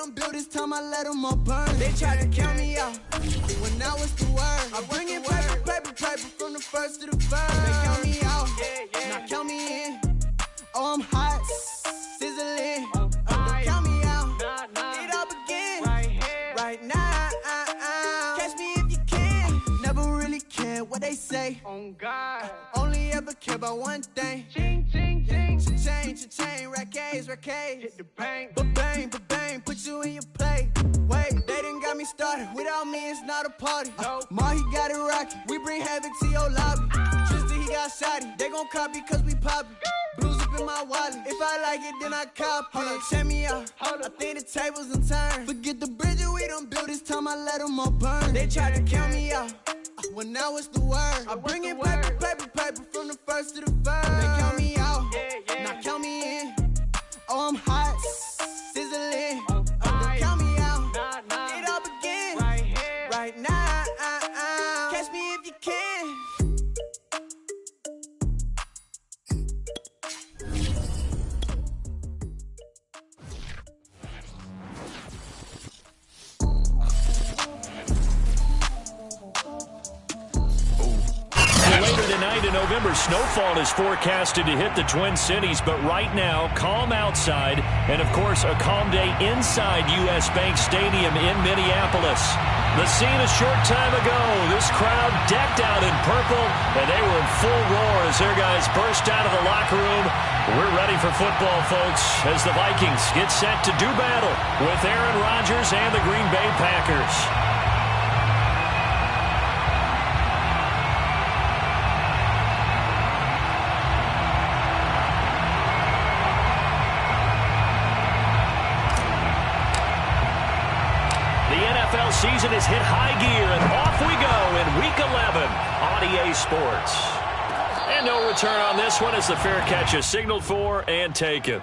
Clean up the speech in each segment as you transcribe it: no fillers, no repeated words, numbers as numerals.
done built this time, I let them all burn. They tried to count me out when I was the word. I bring it paper from the first to the third. They count me out, now count me in. Oh, I'm hot, sizzling. Don't count me out, it all begin right now. Catch me if you can. Never really care what they say. On God, only ever care about one thing. Ching, ching, ching. Cha-chain, rack A's. Hit the bank, ba-bang, put you in your play. Wait, they done got me started. Without me, it's not a party. Ma, he got it rockin'. We bring havoc to your lobby. Tristan, he got shotty. They gon' copy cause we poppin'. Blues up in my wallet. If I like it, then I cop it. Hold up, check me out. I think the tables done turned. Forget the bridge we done built this time, I let them all burn. They tried to count me out when I was the word. I bring it paper from the first to the third. They count me out, now count me in. Oh, I'm hot, sizzling. Don't count me out, it all begin right now. Catch me if you can. Later tonight in November, snowfall is forecasted to hit the Twin Cities, but right now, calm outside, and of course, a calm day inside U.S. Bank Stadium in Minneapolis. The scene a short time ago, this crowd decked out in purple, and they were in full roar as their guys burst out of the locker room. We're ready for football, folks, as the Vikings get set to do battle with Aaron Rodgers and the Green Bay Packers. Season is hit high gear, and off we go in Week 11 on EA Sports. And no return on this one as the fair catch is signaled for and taken.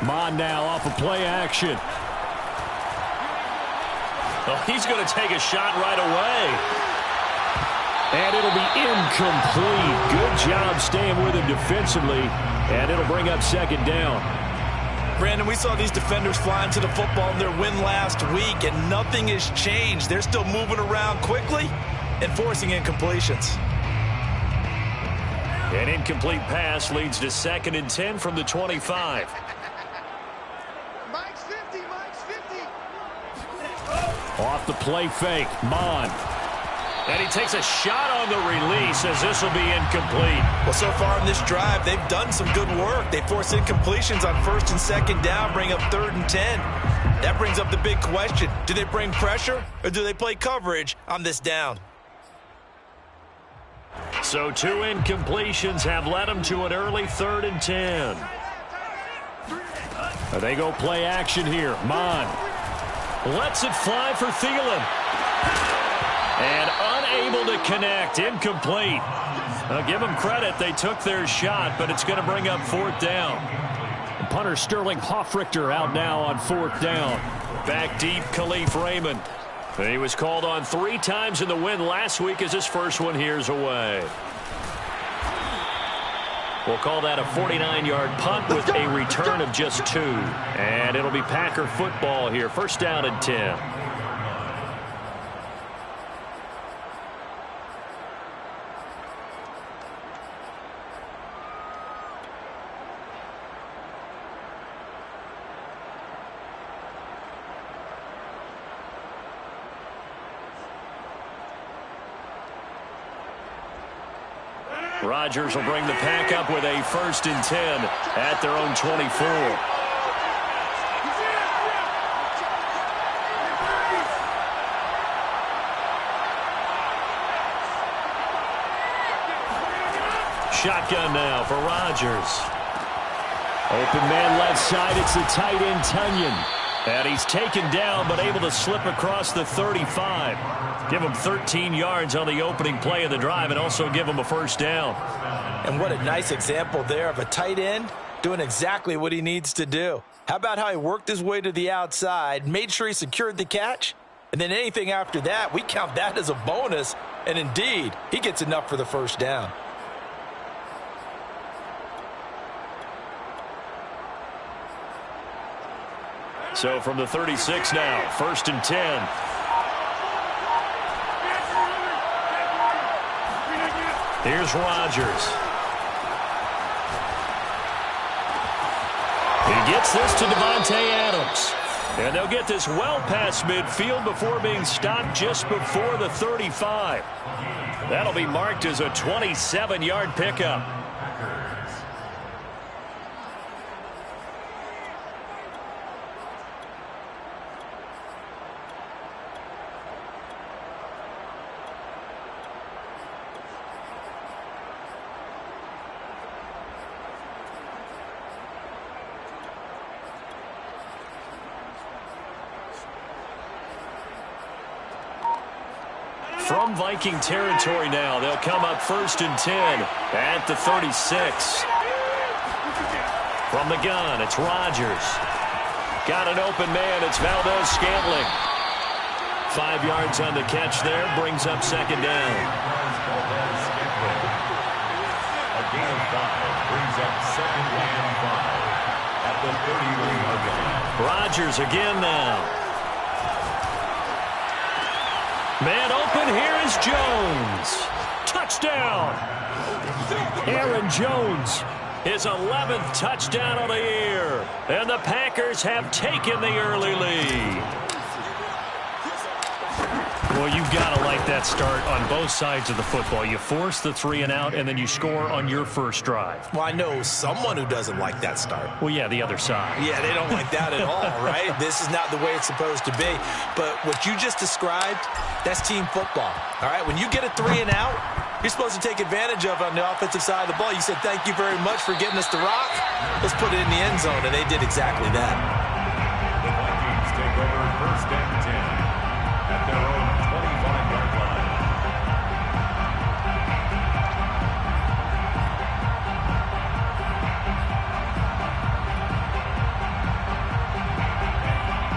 Mon now off of play action. Well, he's going to take a shot right away. And it'll be incomplete. Good job staying with him defensively. And it'll bring up second down. Brandon, we saw these defenders flying to the football in their win last week, and nothing has changed. They're still moving around quickly and forcing incompletions. An incomplete pass leads to 2nd and 10 from the 25. Off the play fake, Mon. And he takes a shot on the release as this will be incomplete. Well, so far in this drive, they've done some good work. They force incompletions on 1st and 2nd down, bring up 3rd and 10. That brings up the big question. Do they bring pressure or do they play coverage on this down? So 2 incompletions have led them to an early 3rd and 10. They go play action here. Mon lets it fly for Thielen. And unable to connect. Incomplete. I'll give them credit. They took their shot, but it's going to bring up 4th down. Punter Sterling Hoffrichter out now on 4th down. Back deep, Khalif Raymond. He was called on 3 times in the win last week as his first one here's away. We'll call that a 49-yard punt with a return of just 2. And it'll be Packer football here. 1st down and 10. Rodgers will bring the pack up with a 1st and 10 at their own 24. Shotgun now for Rodgers. Open man left side. It's the tight end Tunyon. And he's taken down but able to slip across the 35. Give him 13 yards on the opening play of the drive and also give him a 1st down. And what a nice example there of a tight end doing exactly what he needs to do. How about how he worked his way to the outside, made sure he secured the catch, and then anything after that, we count that as a bonus. And indeed, he gets enough for the first down. So from the 36 now, 1st and 10. Here's Rodgers. He gets this to Devontae Adams. And they'll get this well past midfield before being stopped just before the 35. That'll be marked as a 27-yard pickup. From Viking territory now, they'll come up 1st and 10 at the 36. From the gun, it's Rodgers. Got an open man, it's Valdes-Scantling. 5 yards on the catch there, brings up 2nd down. A gain of 5 brings up 2nd and 5 at the 33-yard line. Rodgers again now. Man open, here is Jones. Touchdown. Aaron Jones, his 11th touchdown of the year. And the Packers have taken the early lead. Well, you've got to like that start on both sides of the football. You force the 3 and out, and then you score on your first drive. Well, I know someone who doesn't like that start. Well, yeah, the other side. Yeah, they don't like that at all, right? This is not the way it's supposed to be. But what you just described, that's team football, all right? When you get a 3 and out, you're supposed to take advantage of it on the offensive side of the ball. You said, thank you very much for getting us the rock. Let's put it in the end zone, and they did exactly that. The Vikings take over 1st and 10 at their own 25-yard line.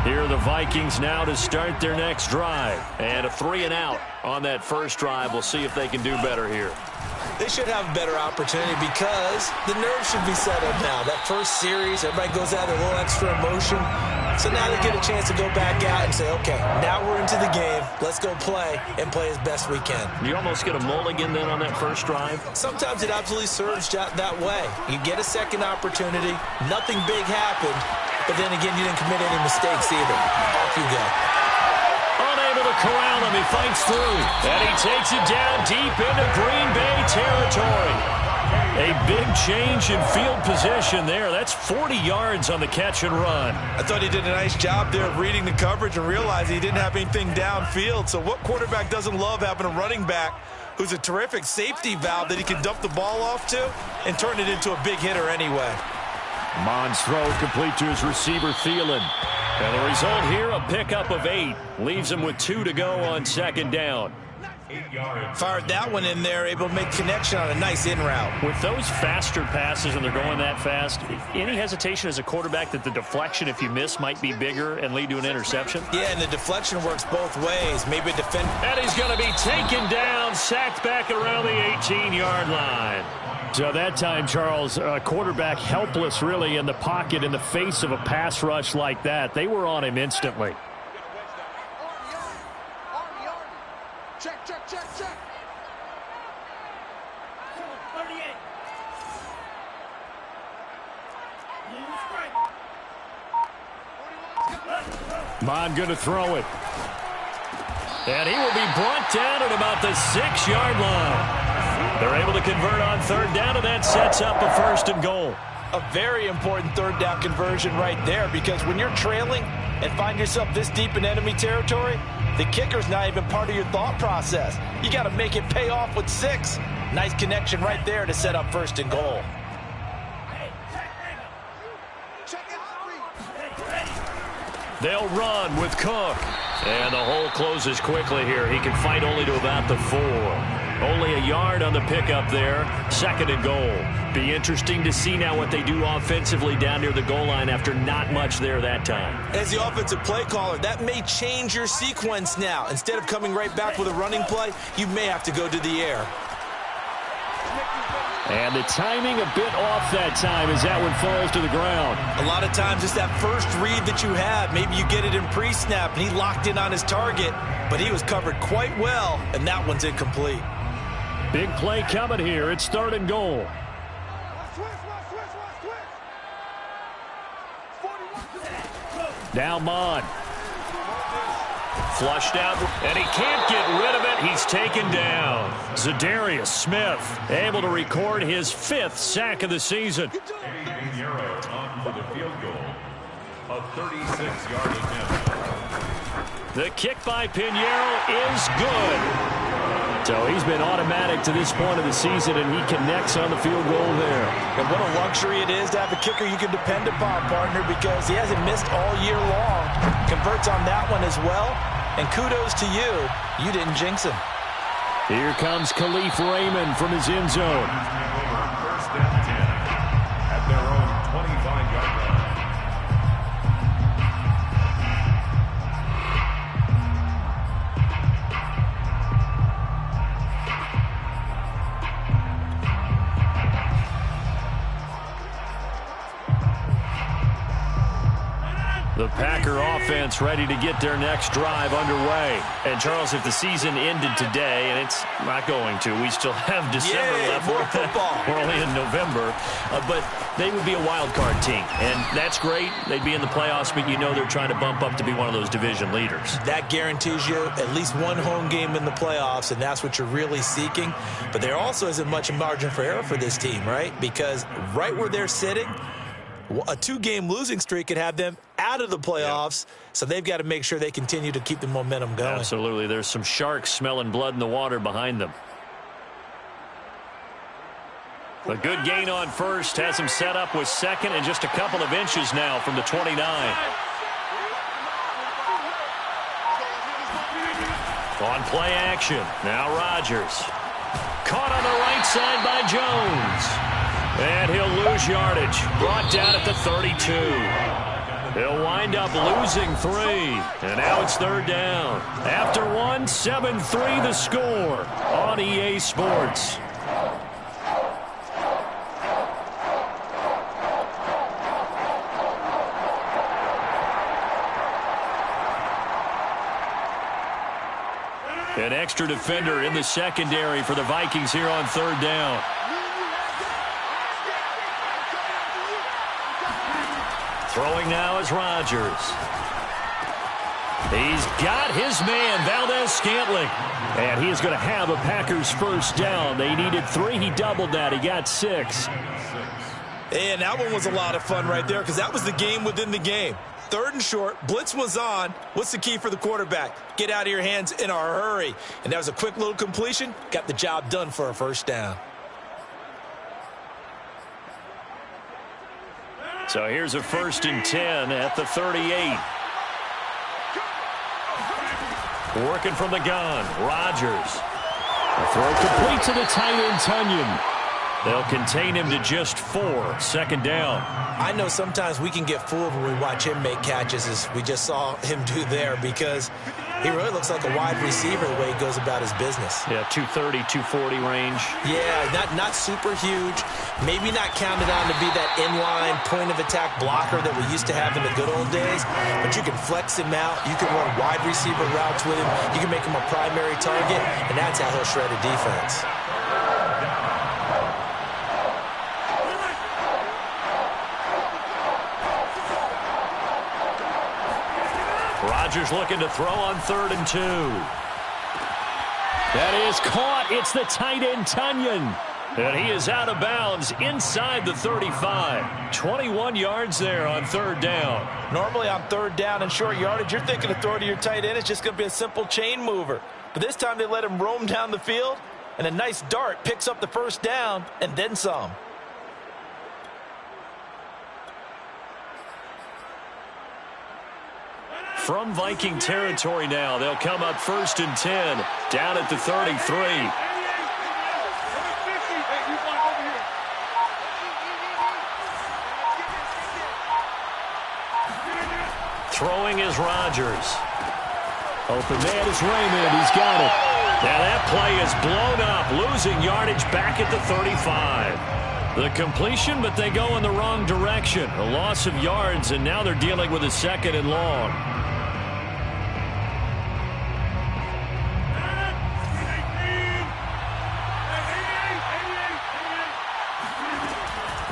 Here are the Vikings now to start their next drive. And a 3 and out on that first drive. We'll see if they can do better here. They should have a better opportunity because the nerves should be settled now. That first series, everybody goes out with a little extra emotion. So now they get a chance to go back out and say, okay, now we're into the game. Let's go play and play as best we can. You almost get a mulligan then on that first drive? Sometimes it absolutely serves that way. You get a second opportunity. Nothing big happened. But then again, you didn't commit any mistakes either. Off you go. Unable to corral him. He fights through. And he takes it down deep into Green Bay territory. A big change in field position there. That's 40 yards on the catch and run. I thought he did a nice job there of reading the coverage and realizing he didn't have anything downfield. So what quarterback doesn't love having a running back who's a terrific safety valve that he can dump the ball off to and turn it into a big hitter anyway? Mond's throw complete to his receiver, Thielen. And the result here, a pickup of 8. Leaves him with 2 to go on 2nd down. 8 yards. Fired that one in there, able to make connection on a nice in route. With those faster passes and they're going that fast, any hesitation as a quarterback that the deflection, if you miss, might be bigger and lead to an interception? Yeah, and the deflection works both ways. Maybe defend. And he's going to be taken down, sacked back around the 18-yard line. So that time, Charles, quarterback helpless really in the pocket in the face of a pass rush like that. They were on him instantly. Check, check, check, check. 38. Mond going to throw it. And he will be brought down at about the 6-yard line. They're able to convert on 3rd down, and that sets up a 1st and goal. A very important 3rd down conversion right there, because when you're trailing and find yourself this deep in enemy territory, the kicker's not even part of your thought process. You got to make it pay off with 6. Nice connection right there to set up 1st and goal. They'll run with Cook. And the hole closes quickly here. He can fight only to about the 4. Only a yard on the pickup there. 2nd and goal. Be interesting to see now what they do offensively down near the goal line after not much there that time. As the offensive play caller, that may change your sequence now. Instead of coming right back with a running play, you may have to go to the air. And the timing a bit off that time as that one falls to the ground. A lot of times it's that first read that you have. Maybe you get it in pre-snap and he locked in on his target, but he was covered quite well, and that one's incomplete. Big play coming here. It's 3rd and goal. Now Mond. Flushed out, and he can't get rid of it. He's taken down. Zadarius Smith able to record his 5th sack of the season. Pinheiro on for the field goal. A 36-yard attempt. The kick by Pinheiro is good. So he's been automatic to this point of the season, and he connects on the field goal there. And what a luxury it is to have a kicker you can depend upon, partner, because he hasn't missed all year long. Converts on that one as well. And kudos to you. You didn't jinx him. Here comes Khalif Raymond from his end zone. 1st and 10 at their own 25-yard line. The Packer offense ready to get their next drive underway. And, Charles, if the season ended today, and it's not going to, we still have December left. More football. We're only in November. But they would be a wild card team. And that's great. They'd be in the playoffs, but you know they're trying to bump up to be one of those division leaders. That guarantees you at least one home game in the playoffs, and that's what you're really seeking. But there also isn't much margin for error for this team, right? Because right where they're sitting, a 2-game losing streak could have them out of the playoffs, so they've got to make sure they continue to keep the momentum going. Absolutely. There's some sharks smelling blood in the water behind them. A good gain on 1st has him set up with 2nd and just a couple of inches now from the 29. On play action. Now Rodgers. Caught on the right side by Jones. And he'll lose yardage. Brought down at the 32. He'll wind up losing 3. And now it's 3rd down. After 1, 7-3 the score on EA Sports. An extra defender in the secondary for the Vikings here on 3rd down. Throwing now is Rodgers. He's got his man, Valdez-Scantling. And he is going to have a Packers 1st down. They needed 3. He doubled that. He got 6. And that one was a lot of fun right there because that was the game within the game. 3rd and short. Blitz was on. What's the key for the quarterback? Get out of your hands in a hurry. And that was a quick little completion. Got the job done for a 1st down. So here's a 1st and 10 at the 38. Working from the gun. Rodgers. A throw complete to the tight end, Tunyon. They'll contain him to just 4. 2nd down. I know sometimes we can get fooled when we watch him make catches, as we just saw him do there, because he really looks like a wide receiver the way he goes about his business. Yeah, 230, 240 range. Yeah, not super huge. Maybe not counted on to be that inline point-of-attack blocker that we used to have in the good old days, but you can flex him out. You can run wide receiver routes with him. You can make him a primary target, and that's how he'll shred a defense. Rodgers looking to throw on 3rd and 2. That is caught. It's the tight end, Tunyon. And he is out of bounds inside the 35. 21 yards there on 3rd down. Normally on 3rd down and short yardage, you're thinking to throw to your tight end. It's just going to be a simple chain mover. But this time they let him roam down the field, and a nice dart picks up the 1st down and then some. From Viking territory now, they'll come up 1st and 10, down at the 33. throwing is Rodgers. Open man is Raymond. He's got it. Now that play is blown up, losing yardage back at the 35. The completion, but they go in the wrong direction. A loss of yards, and now they're dealing with a 2nd and long.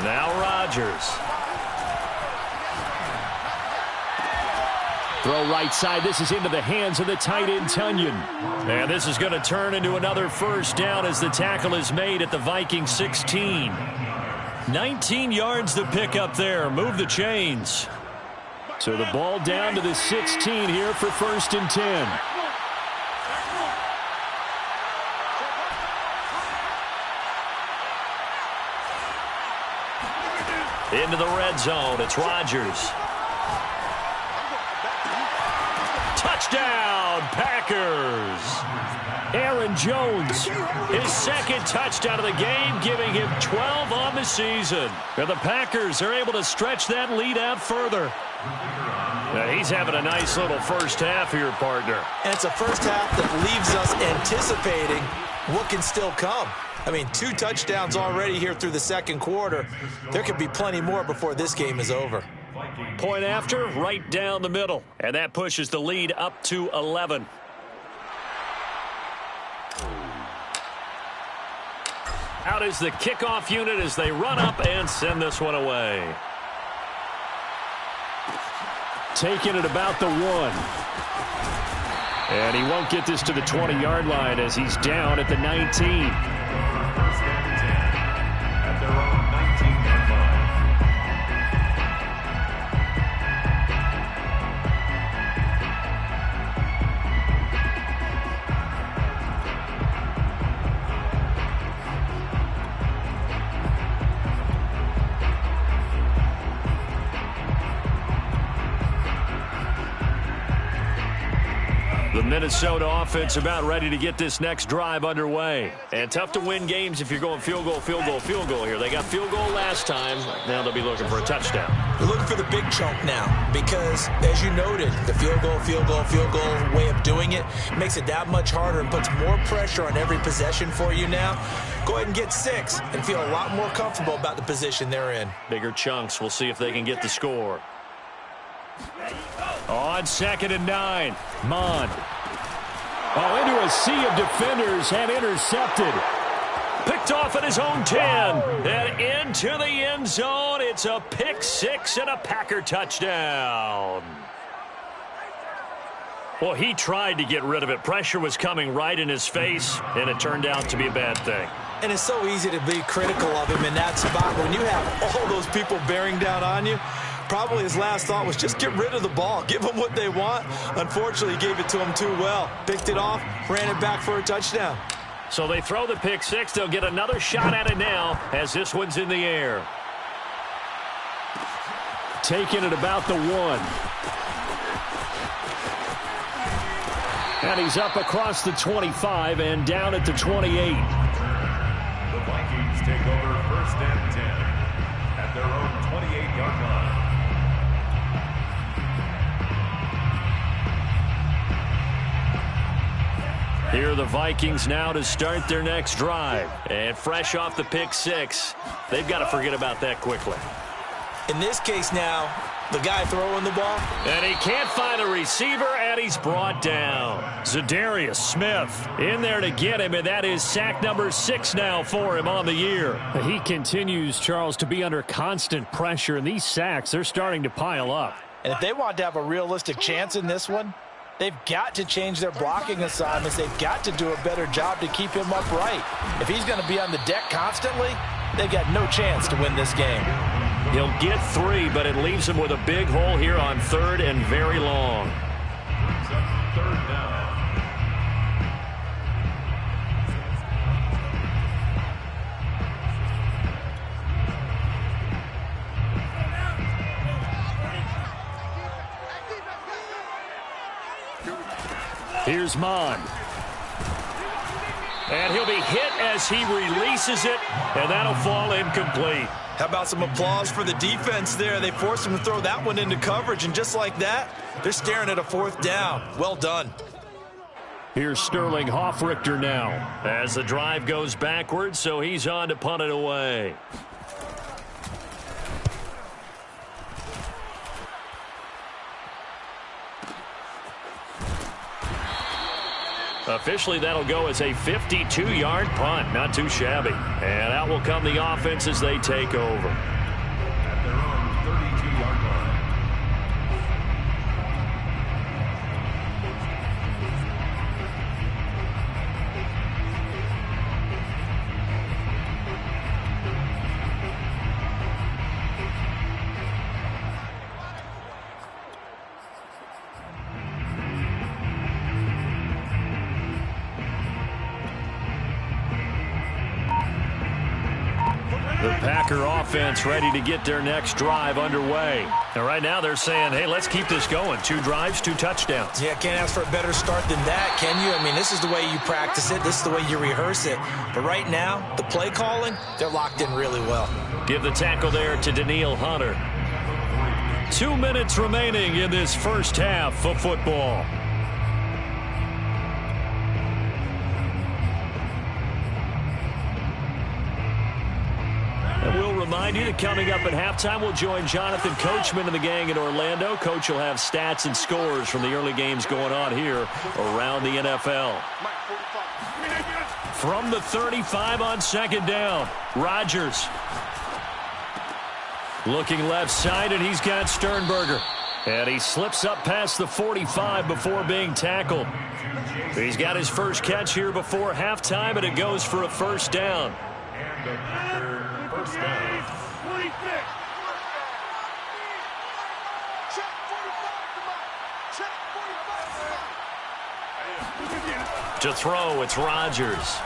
Now Rodgers. Throw right side. This is into the hands of the tight end, Tunyon. And this is going to turn into another first down as the tackle is made at the Vikings 16. 19 yards to pick up there. Move the chains. So the ball down to the 16 here for 1st and 10. Into the red zone. It's Rodgers. Touchdown, Packers. Aaron Jones, his 2nd touchdown of the game, giving him 12 on the season. And the Packers are able to stretch that lead out further. Now he's having a nice little first half here, partner. And it's a first half that leaves us anticipating what can still come. I mean, 2 touchdowns already here through the 2nd quarter. There could be plenty more before this game is over. Point after, right down the middle. And that pushes the lead up to 11. Out is the kickoff unit as they run up and send this one away. Taking it about the 1. And he won't get this to the 20-yard line as he's down at the 19. At their own 19-yard line. The Minnesota offense about ready to get this next drive underway. And tough to win games if you're going field goal, field goal, field goal here. They got field goal last time. Now they'll be looking for a touchdown. They're looking for the big chunk now because, as you noted, the field goal way of doing it makes it that much harder and puts more pressure on every possession for you now. Go ahead and get 6 and feel a lot more comfortable about the position they're in. Bigger chunks. We'll see if they can get the score. On 2nd and 9, Mond. Oh, into a sea of defenders and intercepted. Picked off at his own 10. And into the end zone. It's a pick 6 and a Packer touchdown. Well, he tried to get rid of it. Pressure was coming right in his face, and it turned out to be a bad thing. And it's so easy to be critical of him in that spot when you have all those people bearing down on you. Probably his last thought was just get rid of the ball. Give them what they want. Unfortunately, he gave it to them too well. Picked it off, ran it back for a touchdown. So they throw the pick 6. They'll get another shot at it now as this one's in the air. Taking it about the 1. And he's up across the 25 and down at the 28. The Vikings take over 1st and 10 at their own 28-yard line. Here are the Vikings now to start their next drive. And fresh off the pick 6, they've got to forget about that quickly. In this case now, the guy throwing the ball. And he can't find a receiver, and he's brought down. Za'Darius Smith in there to get him, and that is sack number 6 now for him on the year. He continues, Charles, to be under constant pressure, and these sacks, they're starting to pile up. And if they want to have a realistic chance in this one, they've got to change their blocking assignments. They've got to do a better job to keep him upright. If he's going to be on the deck constantly, they've got no chance to win this game. He'll get 3, but it leaves him with a big hole here on 3rd and very long. 3rd down. Here's Mond. And he'll be hit as he releases it, and that'll fall incomplete. How about some applause for the defense there? They forced him to throw that one into coverage, and just like that, they're staring at a 4th down. Well done. Here's Sterling Hofrichter now as the drive goes backwards, so he's on to punt it away. Officially, that'll go as a 52-yard punt. Not too shabby. And out will come the offense as they take over. At their own 32-yard line. The Packer offense ready to get their next drive underway. And right now they're saying, hey, let's keep this going. 2 drives, 2 touchdowns. Yeah, can't ask for a better start than that, can you? I mean, this is the way you practice it. This is the way you rehearse it. But right now, the play calling, they're locked in really well. Give the tackle there to Danielle Hunter. 2 minutes remaining in this first half of football. And we'll remind you that coming up at halftime, we'll join Jonathan Coachman and the gang in Orlando. Coach will have stats and scores from the early games going on here around the NFL. From the 35 on 2nd down, Rodgers. Looking left side, and he's got Sternberger. And he slips up past the 45 before being tackled. He's got his first catch here before halftime, and it goes for a 1st down. And the Packer first down. To throw, it's Rodgers.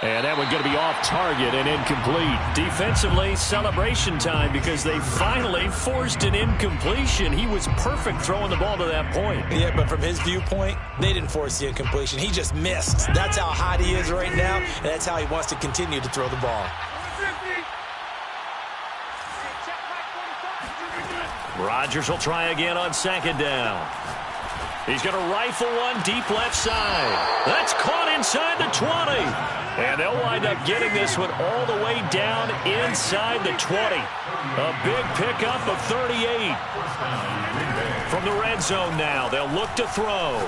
And that one going to be off target and incomplete. Defensively, celebration time because they finally forced an incompletion. He was perfect throwing the ball to that point. Yeah, but from his viewpoint, they didn't force the incompletion. He just missed. That's how hot he is right now, and that's how he wants to continue to throw the ball. Rodgers will try again on 2nd down. He's going to rifle one deep left side. That's caught inside the 20. And they'll wind up getting this one all the way down inside the 20. A big pickup of 38. From the red zone now, they'll look to throw.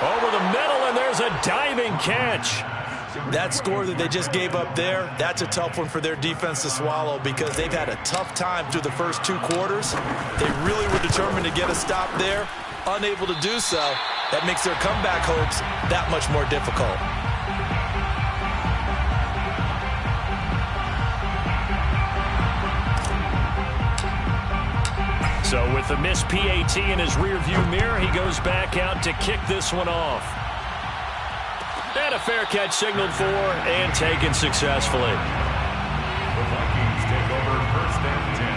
Over the middle, and there's a diving catch. That score that they just gave up there, that's a tough one for their defense to swallow because they've had a tough time through the first 2 quarters. They really were determined to get a stop there, unable to do so. That makes their comeback hopes that much more difficult. So with the missed PAT in his rearview mirror, he goes back out to kick this one off. And a fair catch signaled for and taken successfully. The Vikings take over 1st and 10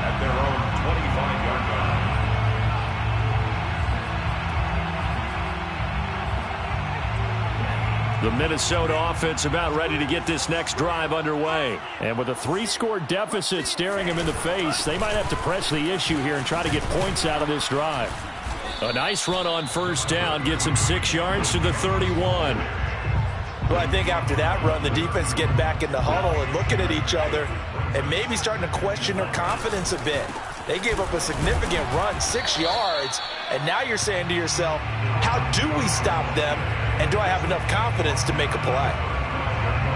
at their own 25-yard line. The Minnesota offense about ready to get this next drive underway. And with a 3-score deficit staring them in the face, they might have to press the issue here and try to get points out of this drive. A nice run on 1st down gets him 6 yards to the 31. Well, I think after that run, the defense get back in the huddle and looking at each other and maybe starting to question their confidence a bit. They gave up a significant run, 6 yards, and now you're saying to yourself, how do we stop them, and do I have enough confidence to make a play?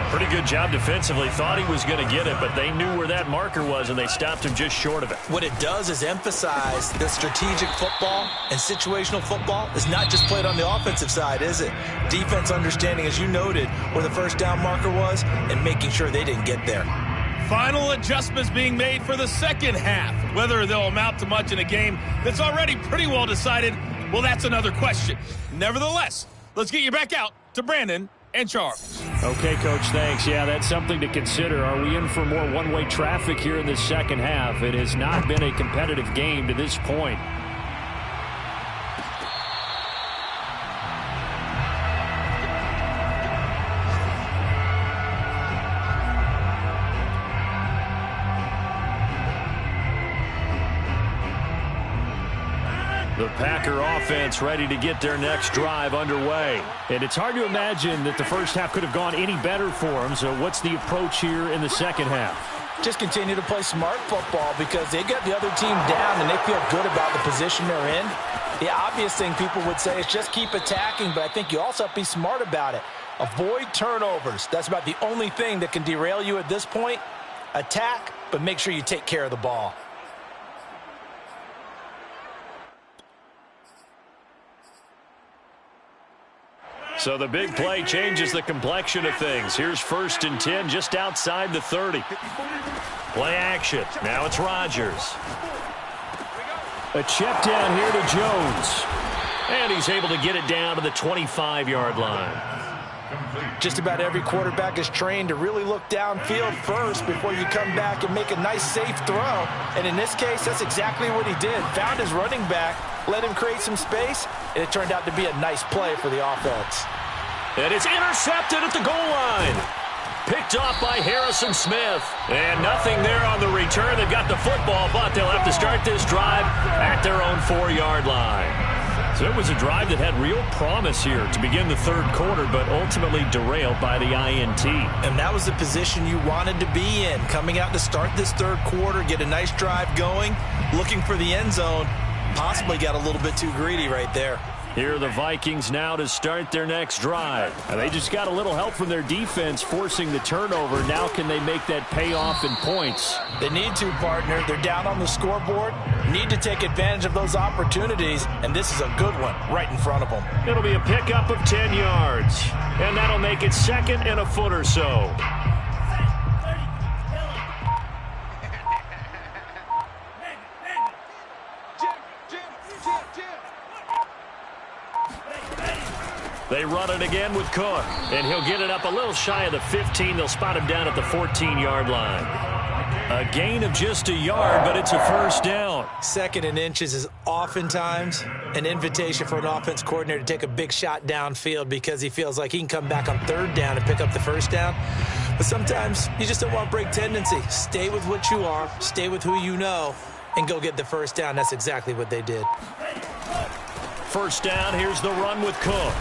Pretty good job defensively. Thought he was going to get it, but they knew where that marker was, and they stopped him just short of it. What it does is emphasize that strategic football and situational football is not just played on the offensive side, is it? Defense understanding, as you noted, where the 1st down marker was and making sure they didn't get there. Final adjustments being made for the 2nd half. Whether they'll amount to much in a game that's already pretty well decided, well, that's another question. Nevertheless, let's get you back out to Brandon and Charles. Okay, Coach, thanks. Yeah, that's something to consider. Are we in for more one-way traffic here in the 2nd half? It has not been a competitive game to this point. The Packer offense ready to get their next drive underway. And it's hard to imagine that the first half could have gone any better for them. So what's the approach here in the second half? Just continue to play smart football because they got the other team down and they feel good about the position they're in. The obvious thing people would say is just keep attacking, but I think you also have to be smart about it. Avoid turnovers. That's about the only thing that can derail you at this point. Attack, but make sure you take care of the ball. So the big play changes the complexion of things. Here's 1st and 10 just outside the 30. Play action. Now it's Rodgers. A check down here to Jones. And he's able to get it down to the 25-yard line. Just about every quarterback is trained to really look downfield first before you come back and make a nice, safe throw. And in this case, that's exactly what he did. Found his running back, let him create some space, and it turned out to be a nice play for the offense. And it's intercepted at the goal line. Picked off by Harrison Smith. And nothing there on the return. They've got the football, but they'll have to start this drive at their own 4-yard line. So it was a drive that had real promise here to begin the third quarter, but ultimately derailed by the INT. And that was the position you wanted to be in. Coming out to start this third quarter, get a nice drive going, looking for the end zone. Possibly got a little bit too greedy right there. Here are the Vikings now to start their next drive. And they just got a little help from their defense forcing the turnover. Now can they make that pay off in points? They need to, partner. They're down on the scoreboard. Need to take advantage of those opportunities. And this is a good one right in front of them. It'll be a pickup of 10 yards. And that'll make it 2nd and a foot or so. They run it again with Cook, and he'll get it up a little shy of the 15. They'll spot him down at the 14-yard line. A gain of just a yard, but it's a first down. 2nd and inches is oftentimes an invitation for an offense coordinator to take a big shot downfield because he feels like he can come back on 3rd down and pick up the first down. But sometimes you just don't want break tendency. Stay with what you are, stay with who you know, and go get the first down. That's exactly what they did. First down, here's the run with Cook.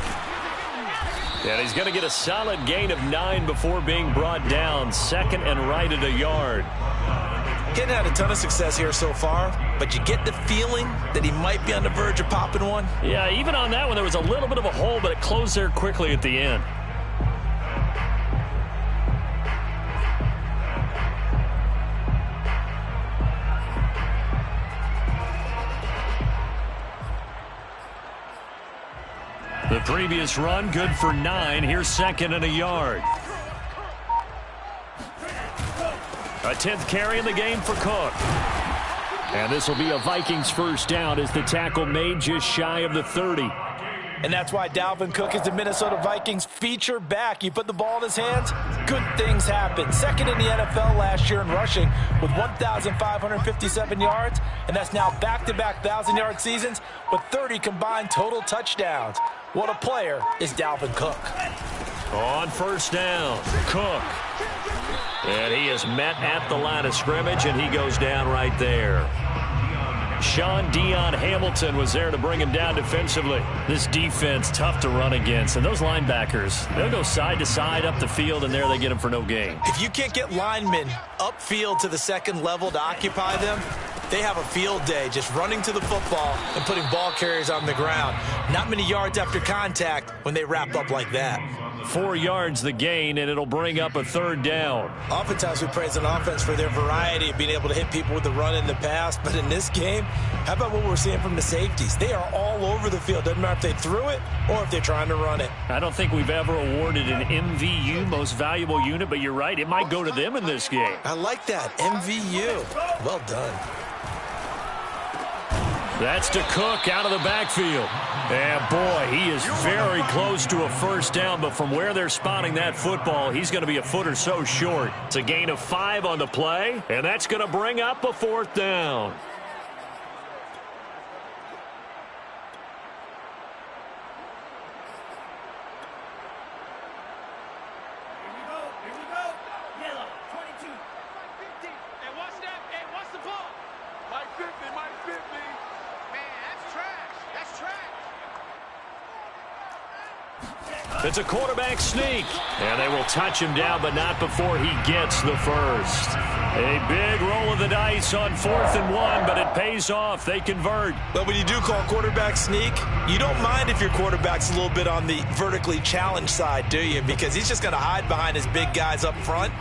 And he's going to get a solid gain of 9 before being brought down. 2nd and right at a yard. He hadn't had a ton of success here so far, but you get the feeling that he might be on the verge of popping one. Yeah, even on that one, there was a little bit of a hole, but it closed there quickly at the end. The previous run, good for 9. Here's 2nd and a yard. A 10th carry in the game for Cook. And this will be a Vikings first down as the tackle made just shy of the 30. And that's why Dalvin Cook is the Minnesota Vikings feature back. You put the ball in his hands, good things happen. 2nd in the NFL last year in rushing with 1,557 yards. And that's now back-to-back 1,000-yard seasons with 30 combined total touchdowns. What a player is Dalvin Cook. On first down, Cook. And he is met at the line of scrimmage, and he goes down right there. Sean Dion Hamilton was there to bring him down defensively. This defense, tough to run against. And those linebackers, they'll go side to side up the field, and there they get him for no gain. If you can't get linemen upfield to the 2nd level to occupy them, they have a field day just running to the football and putting ball carriers on the ground. Not many yards after contact when they wrap up like that. 4 yards the gain, and it'll bring up a 3rd down. Oftentimes we praise an offense for their variety of being able to hit people with the run in the pass, but in this game, how about what we're seeing from the safeties? They are all over the field. Doesn't matter if they threw it or if they're trying to run it. I don't think we've ever awarded an MVU, most valuable unit, but you're right, it might go to them in this game. I like that, MVU. Well done. That's to Cook out of the backfield. And boy, he is very close to a first down, but from where they're spotting that football, he's going to be a foot or so short. It's a gain of 5 on the play, and that's going to bring up a 4th down. Mike 50, Mike 50. Man, that's trash. It's a quarterback sneak. And they will touch him down, but not before he gets the first. A big roll of the dice on 4th and 1, but it pays off. They convert. But when you do call quarterback sneak, you don't mind if your quarterback's a little bit on the vertically challenged side, do you? Because he's just going to hide behind his big guys up front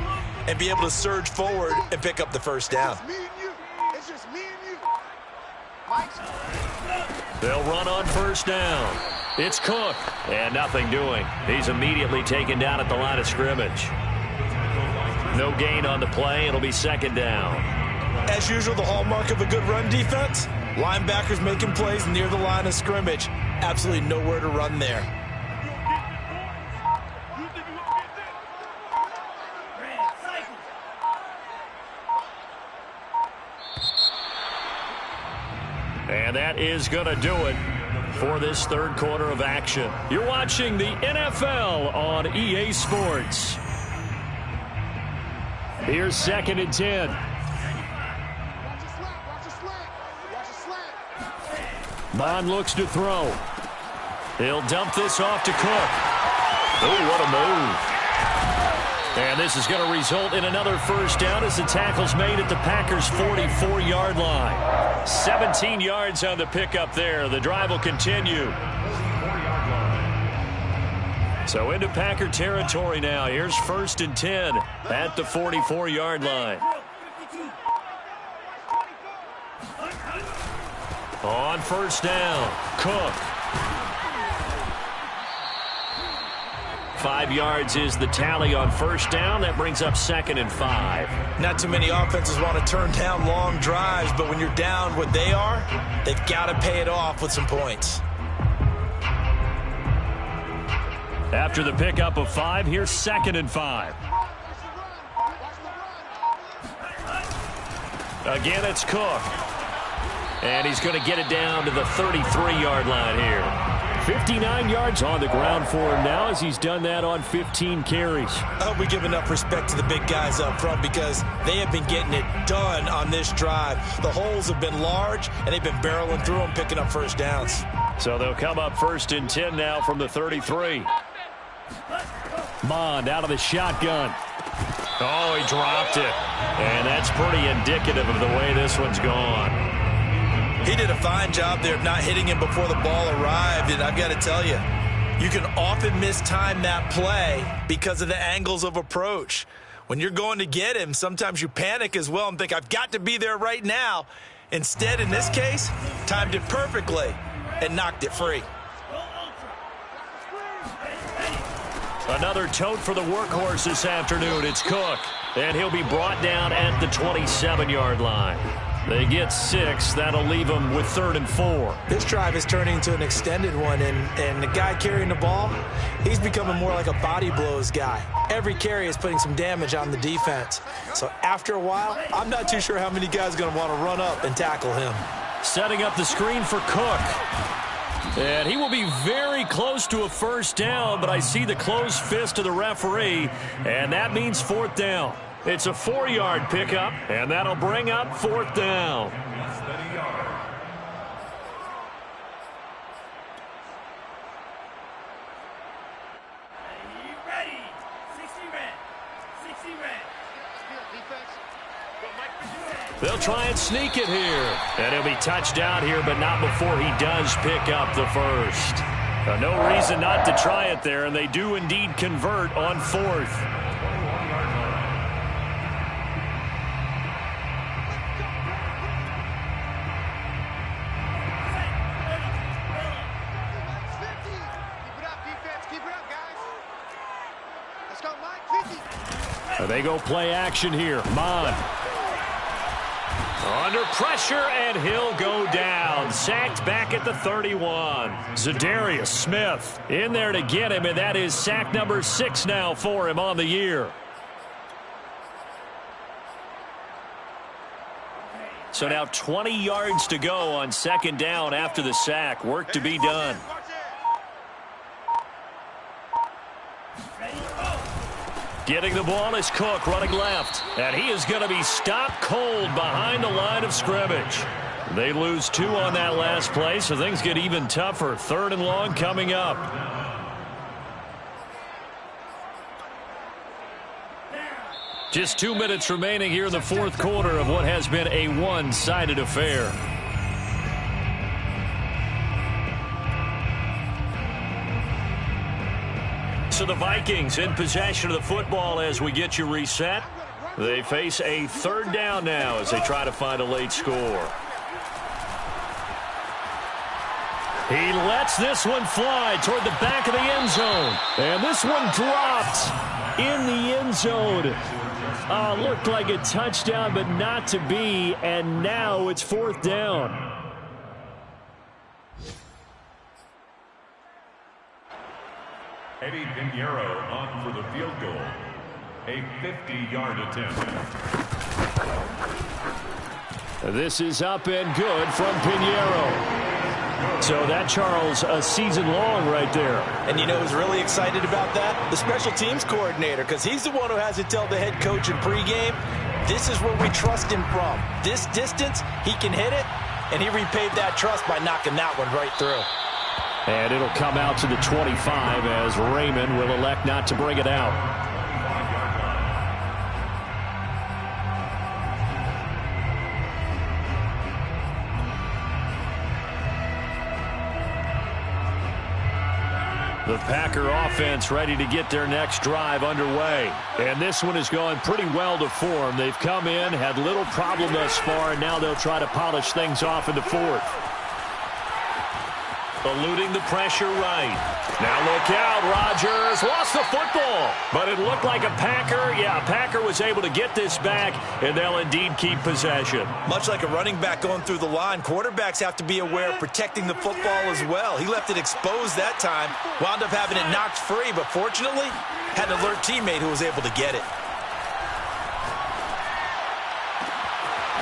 and be able to surge forward and pick up the first down. It's just me and you. They'll run on 1st down. It's Cook, and nothing doing. He's immediately taken down at the line of scrimmage. No gain on the play. It'll be 2nd down. As usual, the hallmark of a good run defense, linebackers making plays near the line of scrimmage. Absolutely nowhere to run there. And that is going to do it for this 3rd quarter of action. You're watching the NFL on EA Sports. Here's 2nd and 10. Bond looks to throw. He'll dump this off to Cook. Oh, what a move. And this is going to result in another 1st down as the tackle's made at the Packers' 44-yard line. 17 yards on the pickup there. The drive will continue. So into Packer territory now. Here's 1st and 10 at the 44-yard line. On 1st down, Cook. 5 yards is the tally on 1st down. That brings up 2nd and 5. Not too many offenses want to turn down long drives, but when you're down what they are, they've got to pay it off with some points. After the pickup of 5, here's 2nd and 5. Again, it's Cook. And he's going to get it down to the 33-yard line here. 59 yards on the ground for him now as he's done that on 15 carries. I hope we give enough respect to the big guys up front because they have been getting it done on this drive. The holes have been large, and they've been barreling through them, picking up 1st downs. So they'll come up 1st and 10 now from the 33. Mond out of the shotgun. Oh, he dropped it. And that's pretty indicative of the way this one's gone. He did a fine job there of not hitting him before the ball arrived, and I've got to tell you, you can often mistime that play because of the angles of approach. When you're going to get him, sometimes you panic as well and think, I've got to be there right now. Instead, in this case, timed it perfectly and knocked it free. Another tote for the workhorse this afternoon. It's Cook, and he'll be brought down at the 27-yard line. They get 6. That'll leave them with 3rd and 4. This drive is turning into an extended one, and the guy carrying the ball, he's becoming more like a body blows guy. Every carry is putting some damage on the defense. So after a while, I'm not too sure how many guys are going to want to run up and tackle him. Setting up the screen for Cook. And he will be very close to a 1st down, but I see the closed fist of the referee, and that means 4th down. It's a 4-yard pickup, and that'll bring up 4th down. They'll try and sneak it here. And he'll be touched down here, but not before he does pick up the 1st. No reason not to try it there, and they do indeed convert on 4th. They go play action here. Mond. Under pressure, and he'll go down. Sacked back at the 31. Zadarius Smith in there to get him, and that is sack number 6 now for him on the year. So now 20 yards to go on 2nd down after the sack. Work to be done. Getting the ball is Cook running left. And he is going to be stopped cold behind the line of scrimmage. They lose 2 on that last play, so things get even tougher. 3rd and long coming up. Just 2 minutes remaining here in the fourth quarter of what has been a one-sided affair. So the Vikings in possession of the football as we get you reset. They face a third down now as they try to find a late score. He lets this one fly toward the back of the end zone. And this one dropped in the end zone. Looked like a touchdown, but not to be. And now it's fourth down. Eddie Pinheiro on for the field goal. A 50-yard attempt. This is up and good from Pinheiro. So that, Charles, a season long right there. And you know who's really excited about that? The special teams coordinator, because he's the one who has to tell the head coach in pregame, this is where we trust him from. This distance, he can hit it, and he repaid that trust by knocking that one right through. And it'll come out to the 25 as Raymond will elect not to bring it out. The Packer offense ready to get their next drive underway. And this one has gone pretty well to form. They've come in, had little problem thus far, and now they'll try to polish things off in the fourth. Eluding the pressure right. Now look out, Rodgers lost the football, but it looked like a Packer. Yeah, Packer was able to get this back, and they'll indeed keep possession. Much like a running back going through the line, quarterbacks have to be aware of protecting the football as well. He left it exposed that time, wound up having it knocked free, but fortunately had an alert teammate who was able to get it.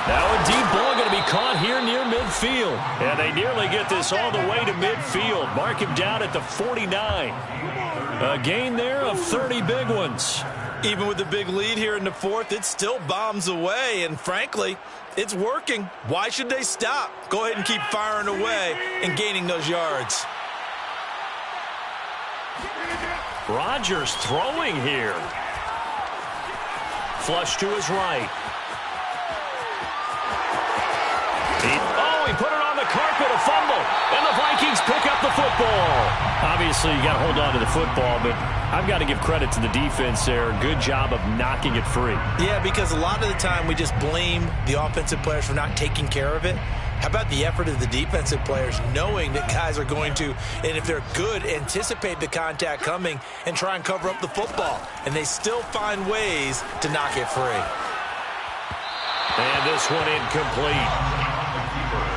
Now a deep ball going to be caught here near midfield. And they nearly get this all the way to midfield. Mark him down at the 49. A gain there of 30 big ones. Even with the big lead here in the fourth, it still bombs away. And frankly, it's working. Why should they stop? Go ahead and keep firing away and gaining those yards. Rodgers throwing here. Flush to his right. He put it on the carpet, a fumble, and the Vikings pick up the football. Obviously, you got to hold on to the football, but I've got to give credit to the defense there. Good job of knocking it free. Yeah, because a lot of the time we just blame the offensive players for not taking care of it. How about the effort of the defensive players knowing that guys are going to, and if they're good, anticipate the contact coming and try and cover up the football. And they still find ways to knock it free. And this one incomplete.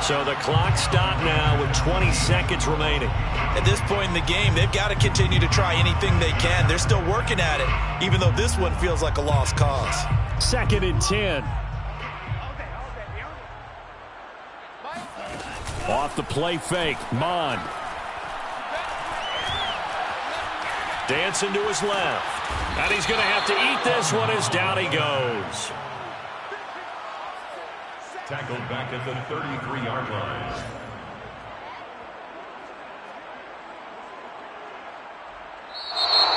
So the clock stopped now with 20 seconds remaining. At this point in the game, they've got to continue to try anything they can. They're still working at it, even though this one feels like a lost cause. 2nd and 10. Off the play fake, Mon. Dancing to his left. And he's going to have to eat this one as down he goes. Tackled back at the 33-yard line.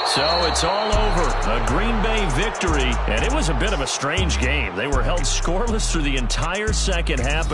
So it's all over. A Green Bay victory. And it was a bit of a strange game. They were held scoreless through the entire second half.